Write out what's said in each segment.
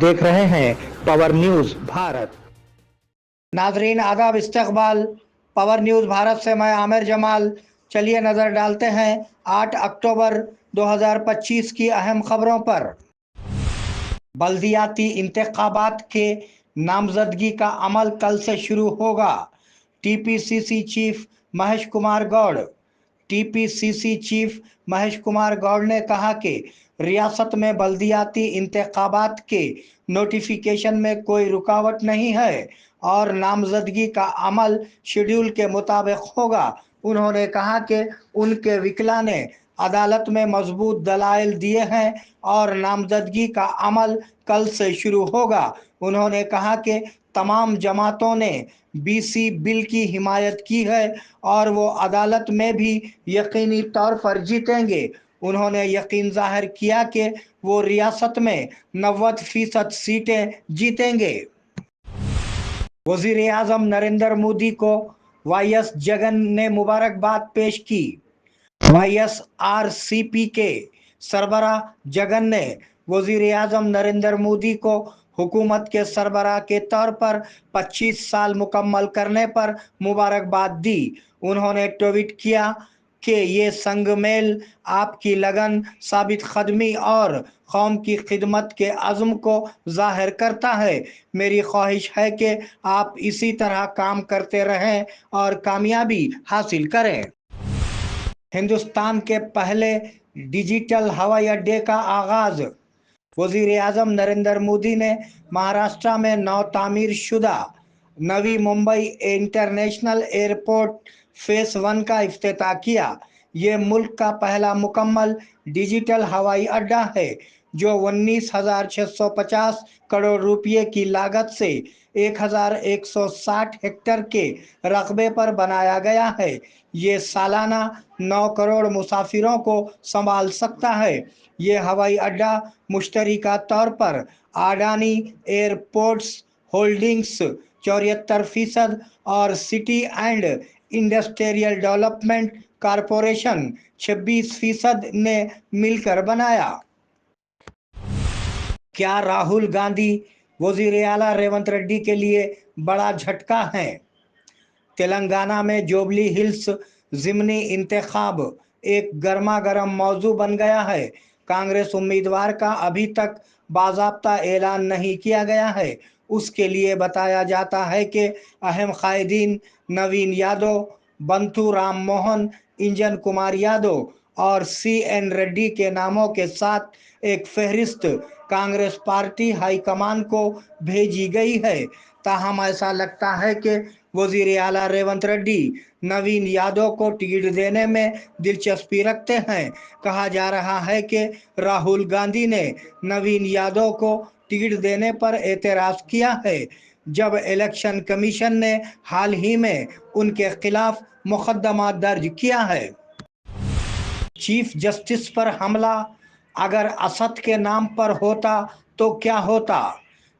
देख रहे हैं पावर न्यूज भारत। नाजरीन आदाब, इस्तकबाल। पावर न्यूज़ भारत से मैं आमिर जमाल। चलिए नज़र डालते हैं 8 अक्टूबर 2025 की अहम खबरों पर। बल्दियाती इंतखाबात के नामजदगी का अमल कल से शुरू होगा। TPCC chief Mahesh Kumar Goud TPCC chief Mahesh Kumar Goud ने कहा कि रियासत में बल्दियाती इंतखाबात के नोटिफिकेशन में कोई रुकावट नहीं है और नामजदगी का अमल शेड्यूल के मुताबिक होगा। उन्होंने कहा कि उनके वकीला ने अदालत में मजबूत दलाइल दिए हैं और नामजदगी का अमल कल से शुरू होगा। उन्होंने कहा कि तमाम जमातों ने बीसी बिल की हिमायत की है और वो अदालत में भी यकीनी तौर पर जीतेंगे। उन्होंने यकीन जाहिर किया कि वो रियासत में 90% सीटें जीतेंगे। वज़ीर आज़म नरेंद्र मोदी को वाईएस जगन ने मुबारकबाद पेश की। वाईएसआरसीपी के सरबराह जगन ने वज़ीर आज़म नरेंद्र मोदी को हुकूमत के सरबराह के तौर पर 25 साल मुकम्मल करने पर मुबारकबाद दी। उन्होंने ट्वीट किया कि ये संग मेल आपकी लगन, साबित कदमी और कौम की खिदमत के अज़्म को ज़ाहिर करता है। मेरी ख्वाहिश है कि आप इसी तरह काम करते रहें और कामयाबी हासिल करें। हिंदुस्तान के पहले डिजिटल हवाई अड्डे का आगाज़। वज़ीर आज़म नरेंद्र मोदी ने महाराष्ट्र में नौ तामीर शुदा Navi Mumbai international airport face 1 का इफ्तिताह किया। ये मुल्क का पहला मुकम्मल डिजिटल हवाई अड्डा है जो 19,650 करोड़ रुपये की लागत से 1,160 हेक्टेयर के रकबे पर बनाया गया है। ये सालाना 9 करोड़ मुसाफिरों को संभाल सकता है। ये हवाई अड्डा मुश्तरका तौर पर अडानी एयरपोर्ट्स होल्डिंग्स 74% और city and industrial development corporation 26% ने मिलकर बनाया। क्या राहुल गांधी वजीर आला रेवंत रेड्डी के लिए बड़ा झटका है? तेलंगाना में जुबली हिल्स ज़िमनी इंतखाब एक गर्मा गर्म मौजू बन गया है। कांग्रेस उम्मीदवार का अभी तक बाज़ाब्ता ऐलान नहीं किया गया है। उसके लिए बताया जाता है कि अहम कायदीन नवीन यादव, बंथू राम मोहन, इंजन कुमार यादव और CN रेड्डी के नामों के साथ एक फहरिस्त कांग्रेस पार्टी हाईकमान को भेजी गई है। ताहम ऐसा लगता है कि वजीर आला रेवंत रेड्डी नवीन यादव को टिकट देने में दिलचस्पी रखते हैं। कहा जा रहा है कि राहुल गांधी ने नवीन यादव को टिकट देने पर एतराज़ किया है जब इलेक्शन कमीशन ने हाल ही में उनके खिलाफ मुकदमा दर्ज किया है। चीफ जस्टिस पर हमला अगर असद के नाम पर होता तो क्या होता?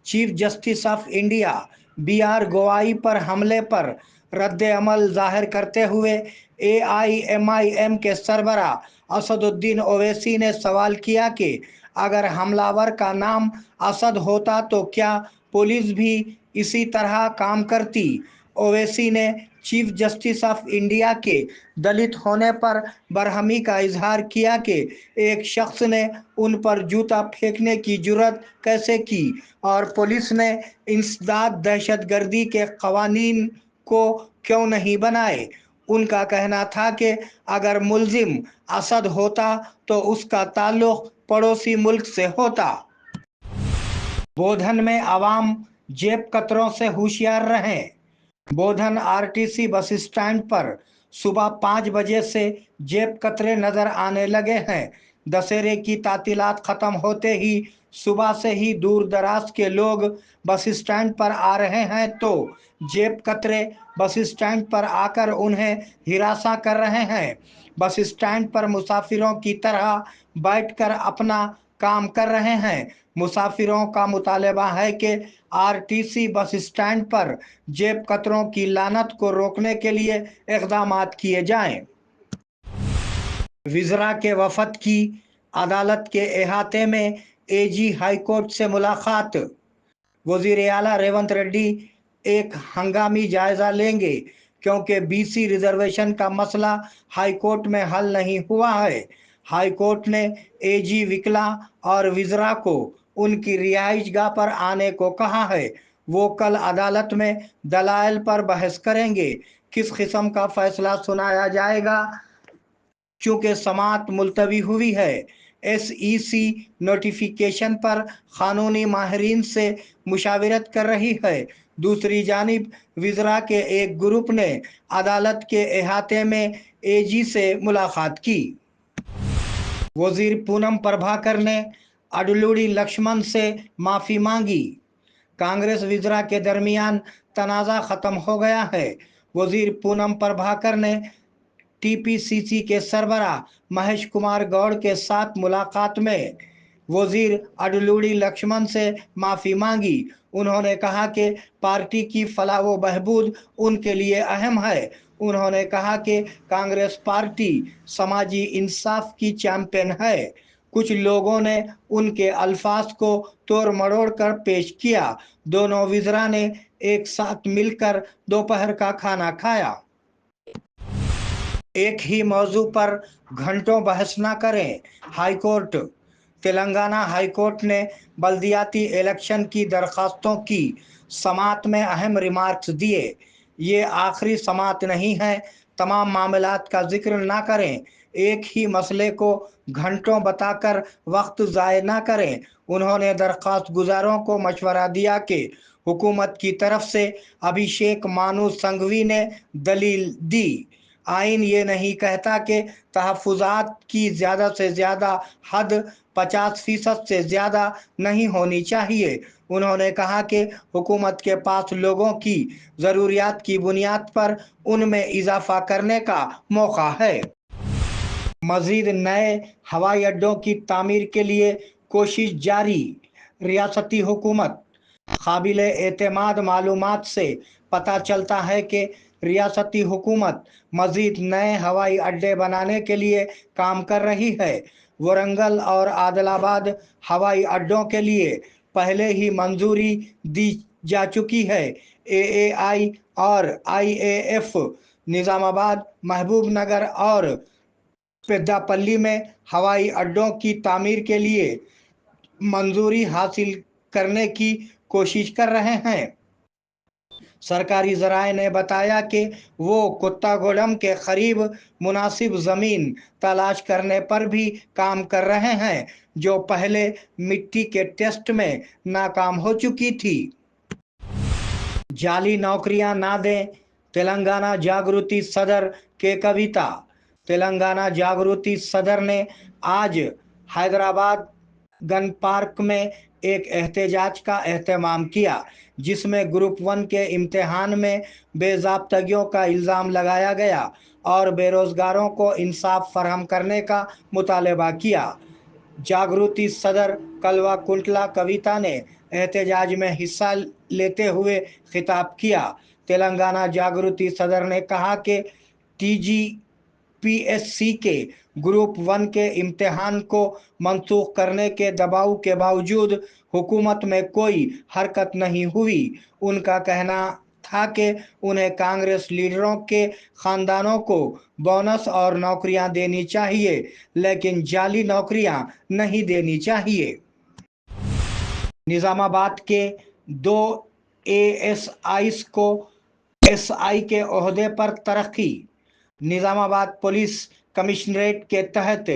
Chief justice of India BR गवाई पर हमले पर रद्द अमल जाहिर करते हुए AIMIM के सरबराह असदुद्दीन ओवैसी ने सवाल किया कि अगर हमलावर का नाम असद होता तो क्या पुलिस भी इसी तरह काम करती? ओवैसी ने चीफ जस्टिस ऑफ इंडिया के दलित होने पर बरहमी का इजहार किया कि एक शख्स ने उन पर जूता फेंकने की जुर्रत कैसे की और पुलिस ने इंसदाद दहशतगर्दी के कवानीन को क्यों नहीं बनाए। उनका कहना था कि अगर मुल्जिम असद होता तो उसका ताल्लुक पड़ोसी मुल्क से होता। बोधन में आवाम जेब कतरों से होशियार रहें। बोधन RTC बस स्टैंड पर सुबह 5 बजे से जेब कतरे नजर आने लगे हैं। दशहरे की तातीलात खत्म होते ही सुबह से ही दूर दराज के लोग बस स्टैंड पर आ रहे हैं तो जेब कतरे बस स्टैंड पर आकर उन्हें हिरासा कर रहे हैं। बस स्टैंड पर मुसाफिरों की तरह बैठकर अपना काम कर रहे हैं। मुसाफिरों का मुतालबा है कि RTC बस स्टैंड पर जेब कतरों की लानत को रोकने के लिए इक़दामात किए जाएं। विज़रा के वफ़द की अदालत के अहाते में एजी हाई कोर्ट से मुलाकात। वजीर आला रेवंत रेड्डी एक हंगामी जायजा लेंगे क्योंकि बीसी रिजर्वेशन का मसला हाई कोर्ट में हल नहीं हुआ है। हाई कोर्ट ने एजी विकला और विजरा को उनकी रिहाइशगाह पर आने को कहा है। वो कल अदालत में दलाइल पर बहस करेंगे। किस किस्म का फैसला सुनाया जाएगा, चूंकि समाअत मुलतवी हुई है। एसईसी नोटिफिकेशन पर कानूनी माहिरीन से मुशावरत कर रही है। दूसरी जानिब विजरा के एक ग्रुप ने अदालत के अहाते में एजी से मुलाकात की। वजीर पूनम प्रभाकर ने अडलूड़ी लक्ष्मण से माफ़ी मांगी। कांग्रेस विजरा के दरमियान तनाज़ा ख़त्म हो गया है। वजीर पूनम प्रभाकर ने टीपीसीसी के सरबराह महेश कुमार गौड़ के साथ मुलाकात में वजीर अडलूड़ी लक्ष्मण से माफ़ी मांगी। उन्होंने कहा कि पार्टी की फलाह व बहबूद उनके लिए अहम है। उन्होंने कहा कि कांग्रेस पार्टी समाजी इंसाफ की चैंपियन है। कुछ लोगों ने उनके अल्फाज को तोड़ मरोड़ कर पेश किया। दोनों विजरा ने एक साथ मिलकर दोपहर का खाना खाया। एक ही मौजू पर घंटों बहस न करें, high court. Telangana high court ने बल्दियाती इलेक्शन की दरखास्तों की समाअत में अहम रिमार्क्स दिए। ये आखिरी समाअत नहीं है, तमाम मामलात का जिक्र ना करें, एक ही मसले को घंटों बताकर वक्त ज़ाय ना करें। उन्होंने दरखास्त गुजारों को मशवरा दिया कि हुकूमत की तरफ से अभिषेक मानू संघवी ने दलील दी, आइन ये नहीं कहता कि तहफ़्फ़ुज़ात की ज़्यादा से ज़्यादा हद 50% से ज़्यादा नहीं होनी चाहिए। उन्होंने कहा कि हुकूमत के पास लोगों की ज़रूरियात की बुनियाद पर उनमें इजाफ़ा करने का मौका है। मज़ीद नए हवाई अड्डों की तामीर के लिए कोशिश जारी। रियासती हुकूमत। काबिले एतमाद मालूमात से पता चलता है कि रियासती हुकूमत मज़ीद नए हवाई अड्डे बनाने के लिए काम कर रही है। वरंगल और आदिलाबाद हवाई अड्डों के लिए पहले ही मंजूरी दी जा चुकी है। एएआई और आईएएफ निज़ामाबाद, महबूबनगर और पेद्दापल्ली में हवाई अड्डों की तामीर के लिए मंजूरी हासिल करने की कोशिश कर रहे हैं। सरकारी ज़राए ने बताया कि वो कुत्तागोडम के करीब मुनासिब ज़मीन तलाश करने पर भी काम कर रहे हैं, जो पहले मिट्टी के टेस्ट में नाकाम हो चुकी थी। जाली नौकरियां ना दें, तेलंगाना जागृति सदर के कविता। तेलंगाना जागृति सदर ने आज हैदराबाद गन पार्क में एक एहतजाज का एहतमाम किया, जिसमें ग्रुप 1 के इम्तिहान में बेज़ाब्तगियों का इल्ज़ाम लगाया गया और बेरोज़गारों को इंसाफ फराहम करने का मुतालबा किया। जागृति सदर कलवा कुंटला कविता ने एहतजाज में हिस्सा लेते हुए खिताब किया। तेलंगाना जागृति सदर ने कहा कि टीजीपीएससी के ग्रुप 1 के इम्तिहान को मनसूख करने के दबाव के बावजूद हुकूमत में कोई हरकत नहीं हुई। उनका कहना था कि उन्हें कांग्रेस लीडरों के खानदानों को बोनस और नौकरियां देनी चाहिए, लेकिन जाली नौकरियां नहीं देनी चाहिए। निज़ामाबाद के 2 एएसआईस को एसआई के ओहदे पर तरक्की। निज़ामाबाद पुलिस कमिश्नरेट के तहत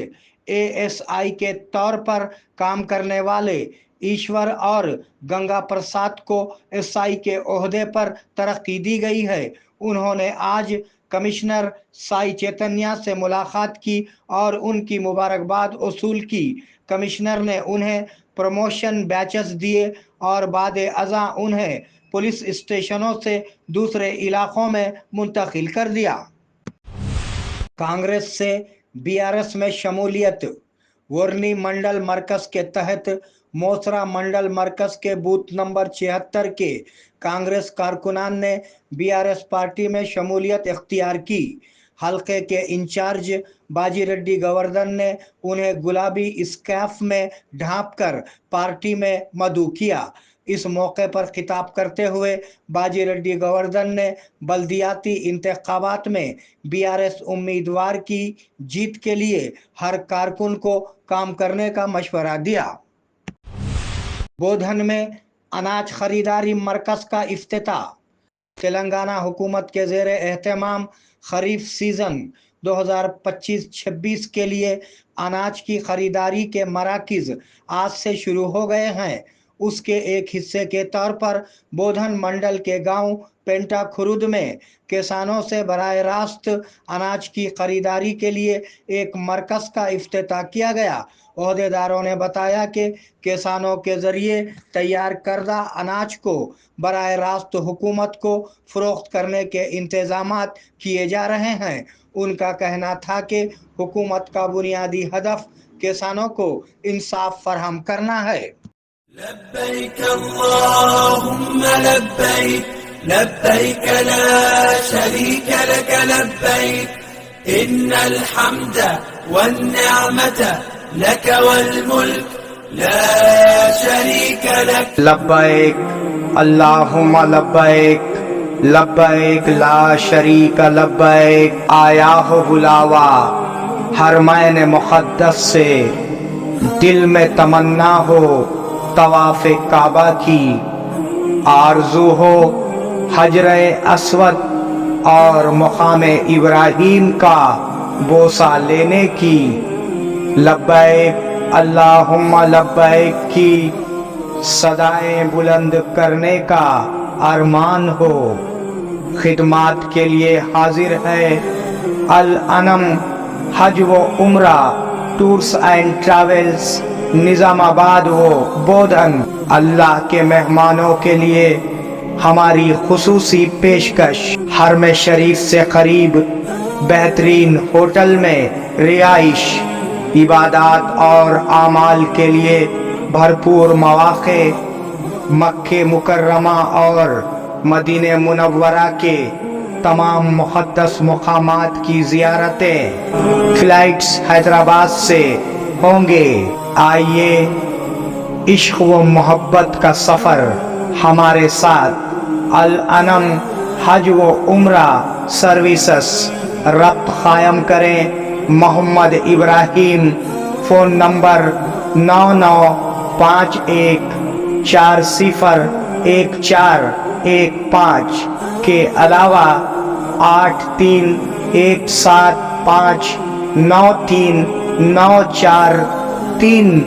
एएसआई के तौर पर काम करने वाले ईश्वर और गंगा प्रसाद को एसआई के ओहदे पर तरक्की दी गई है। उन्होंने आज कमिश्नर साई चैतन्या से मुलाकात की और उनकी मुबारकबाद वसूल की। कमिश्नर ने उन्हें प्रमोशन बैचेस दिए और बाद अज़ा उन्हें पुलिस स्टेशनों से दूसरे इलाकों में मुंतकिल कर दिया। कांग्रेस से बीआरएस में शमूलियत। वर्नी मंडल मरकज़ के तहत मोसरा मंडल मरकज़ के बूथ नंबर 76 के कांग्रेस कारकुनान ने बीआरएस पार्टी में शमूलियत इख्तियार की। حلقے کے انچارج باجی ریڈی گوردھن نے انہیں گلابی اسکارف میں ڈھانپ کر پارٹی میں مدعو کیا۔ اس موقع پر خطاب کرتے ہوئے باجی ریڈی گوردھن نے بلدیاتی انتخابات میں BRS امیدوار کی جیت کے لیے ہر کارکن کو کام کرنے کا مشورہ دیا۔ بودھن میں اناج خریداری مرکز کا افتتاح۔ تلنگانہ حکومت کے زیر اہتمام خریف سیزن 2025-26 کے لیے اناج کی خریداری کے مراکز آج سے شروع ہو گئے ہیں۔ اس کے ایک حصے کے طور پر بودھن منڈل کے گاؤں پینٹا خرود میں کسانوں سے براہ راست اناج کی خریداری کے لیے ایک مرکز کا افتتاح کیا گیا۔ عہدیداروں نے بتایا کہ کسانوں کے ذریعے تیار کردہ اناج کو براہ راست حکومت کو فروخت کرنے کے انتظامات کیے جا رہے ہیں۔ ان کا کہنا تھا کہ حکومت کا بنیادی ہدف کسانوں کو انصاف فراہم کرنا ہے۔ لبيك اللهم لبيك لبيك لا شريك لك لبيك إن الحمد والنعمة لك والملك لا شريك لك لبیک اللہم لبیک لبیک لا شریک لبیک۔ آیا ہو بلاوا حرمین مقدس سے، دل میں تمنا ہو طواف کعبہ کی، آرزو ہو حجر اسود اور مقام ابراہیم کا بوسہ لینے کی، لبیک اللہم لبیک کی صدائیں بلند کرنے کا ارمان ہو۔ خدمات کے لیے حاضر ہے الانم حج و عمرہ ٹورز اینڈ ٹریولز، نظام آباد و بودھن۔ اللہ کے مہمانوں کے لیے ہماری خصوصی پیشکش، حرم شریف سے قریب بہترین ہوٹل میں رہائش، عبادات اور اعمال کے لیے بھرپور مواقع، مکہ مکرمہ اور مدینہ منورہ کے تمام مقدس مقامات کی زیارتیں۔ فلائٹس حیدرآباد سے ہوں گے۔ آئیے عشق و محبت کا سفر ہمارے ساتھ الانم حج و عمرہ سروسز ربط قائم کریں۔ محمد ابراہیم، فون نمبر 9951401415 کے علاوہ 8317593943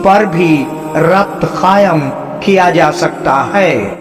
پر بھی ربط قائم کیا جا سکتا ہے۔